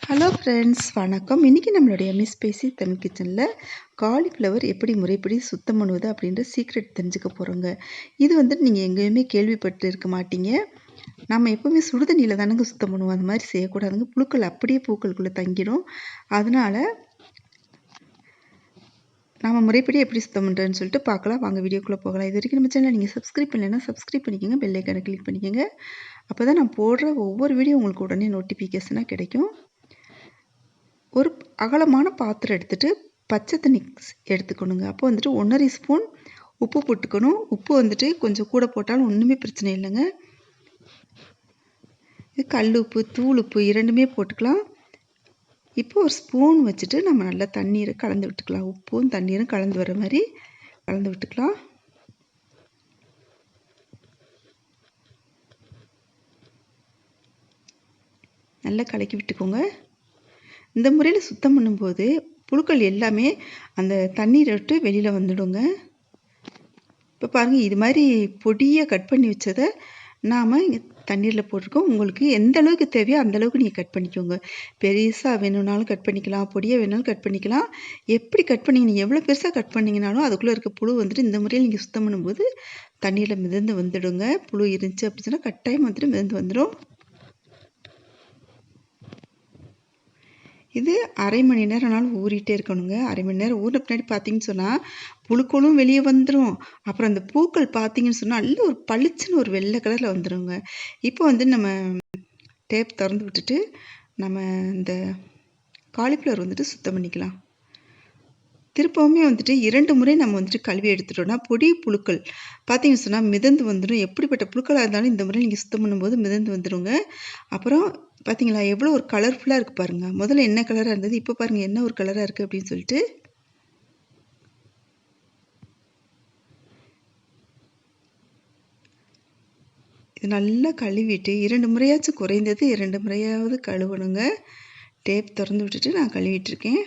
Hello friends, வணக்கம். இன்றைக்கி நம்மளுடைய மிஸ் பேசி தமிழ் கிச்சனில் காலிஃப்ளவர் எப்படி முறைப்படி சுத்தம் பண்ணுவது அப்படின்ற சீக்ரெட் தெரிஞ்சுக்க போகிறோங்க. இது வந்துட்டு நீங்கள் எங்கேயுமே கேள்விப்பட்டு இருக்க மாட்டீங்க. நம்ம எப்போவுமே சுடுதண்ணியில் தானங்க சுத்தம் பண்ணுவோம். அந்த மாதிரி செய்யக்கூடாதுங்க. புழுக்கள் அப்படியே பூக்களுக்குள்ளே தங்கிடும். அதனால் நம்ம முறைப்படி எப்படி சுத்தம் பண்ணுறதுன்னு சொல்லிட்டு பார்க்கலாம். வாங்க வீடியோக்குள்ளே போகலாம். இது வரைக்கும் நம்ம சேனலை நீங்கள் சப்ஸ்கிரைப் பண்ணலைன்னா சப்ஸ்கிரைப் பண்ணிக்கோங்க. பெல் ஐக்கானை கிளிக் பண்ணிக்கோங்க. அப்போ தான் நான் போடுற ஒவ்வொரு வீடியோ உங்களுக்கு உடனே நோட்டிஃபிகேஷனாக கிடைக்கும். ஒரு அகலமான பாத்திரம் எடுத்துகிட்டு பச்சை தண்ணி எடுத்துக்கணுங்க. அப்போ வந்துட்டு 1.5 ஸ்பூன் உப்பு போட்டுக்கணும். உப்பு வந்துட்டு கொஞ்சம் கூட போட்டாலும் ஒன்றுமே பிரச்சனை இல்லைங்க. இது கல் உப்பு, தூள் உப்பு இரண்டுமே போட்டுக்கலாம். இப்போ ஒரு ஸ்பூன் வச்சுட்டு நம்ம நல்லா தண்ணீரை கலந்து விட்டுக்கலாம். உப்பும் தண்ணீரும் கலந்து வர மாதிரி கலந்து விட்டுக்கலாம். நல்லா கலக்கி விட்டுக்கோங்க. இந்த முறையில் சுத்தம் பண்ணும்போது புழுக்கள் எல்லாமே அந்த தண்ணீரை விட்டு வெளியில் வந்துடுங்க. இப்போ பாருங்கள், இது மாதிரி பொடியை கட் பண்ணி வச்சதை நாம் தண்ணீரில் போட்டிருக்கோம். உங்களுக்கு எந்த அளவுக்கு தேவையோ அந்த அளவுக்கு நீங்கள் கட் பண்ணிக்கோங்க. பெருசாக வேணும்னாலும் கட் பண்ணிக்கலாம், பொடியாக வேணும்னாலும் கட் பண்ணிக்கலாம். எப்படி கட் பண்ணி நீங்கள் எவ்வளோ பெருசாக கட் பண்ணிங்கனாலும் அதுக்குள்ளே இருக்க புழு வந்துட்டு இந்த முறையில் நீங்கள் சுத்தம் பண்ணும்போது தண்ணீரில் மிதந்து வந்துடுங்க. புழு இருந்துச்சு அப்படின்னு சொன்னால் கட்டாயம் வந்துட்டு மிதந்து வந்துடும். இது அரை மணி நேரம்னாலும் ஊறிட்டே இருக்கணுங்க. அரை மணி நேரம் ஊறின பின்னாடி பார்த்தீங்கன்னு சொன்னால் புழுக்களும் வெளியே வந்துடும். அப்புறம் அந்த பூக்கள் பார்த்தீங்கன்னு சொன்னால் நல்ல ஒரு பளிச்சுன்னு ஒரு வெள்ளை கலரில் வந்துடுங்க. இப்போ வந்து நம்ம டேப் திறந்து விட்டுட்டு நம்ம இந்த காலிஃப்ளவர் வந்துட்டு சுத்தம் பண்ணிக்கலாம். திருப்பவுமே வந்துட்டு 2 முறை நம்ம வந்துட்டு கழுவி எடுத்துட்டோம்னா பொடி புழுக்கள் பார்த்தீங்கன்னு சொன்னால் மிதந்து வந்துடும். எப்படிப்பட்ட புழுக்களாக இருந்தாலும் இந்த முறை நீங்கள் சுத்தம் பண்ணும்போது மிதந்து வந்துடுங்க. அப்புறம் பார்த்தீங்களா எவ்வளோ ஒரு கலர்ஃபுல்லாக இருக்குது பாருங்கள். முதல்ல என்ன கலராக இருந்தது, இப்போ பாருங்கள் என்ன ஒரு கலராக இருக்குது அப்படின்னு சொல்லிட்டு. இது நல்லா கழுவிட்டு 2 முறையாச்சும் குறைந்தது 2 முறையாவது கழுவணுங்க. டேப் திறந்து விட்டுட்டு நான் கழுவிட்டுருக்கேன்.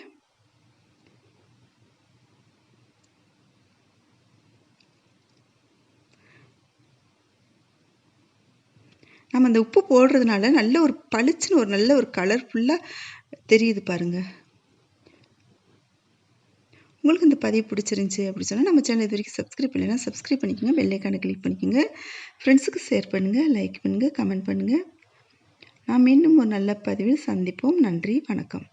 நம்ம அந்த உப்பு போடுறதுனால நல்ல ஒரு பளிச்சுன்னு ஒரு நல்ல ஒரு கலர்ஃபுல்லாக தெரியுது பாருங்கள். உங்களுக்கு இந்த பதிவு பிடிச்சிருந்துச்சி அப்படி சொன்னால் நம்ம சேனல் இது வரைக்கும் சப்ஸ்கிரைப் பண்ணலைன்னா சப்ஸ்கிரைப் பண்ணிக்கோங்க. பெல் ஐக்கானை கிளிக் பண்ணிக்கோங்க. ஃப்ரெண்ட்ஸுக்கு ஷேர் பண்ணுங்கள், லைக் பண்ணுங்கள், கமெண்ட் பண்ணுங்கள். நாம் மீண்டும் ஒரு நல்ல பதிவில் சந்திப்போம். நன்றி, வணக்கம்.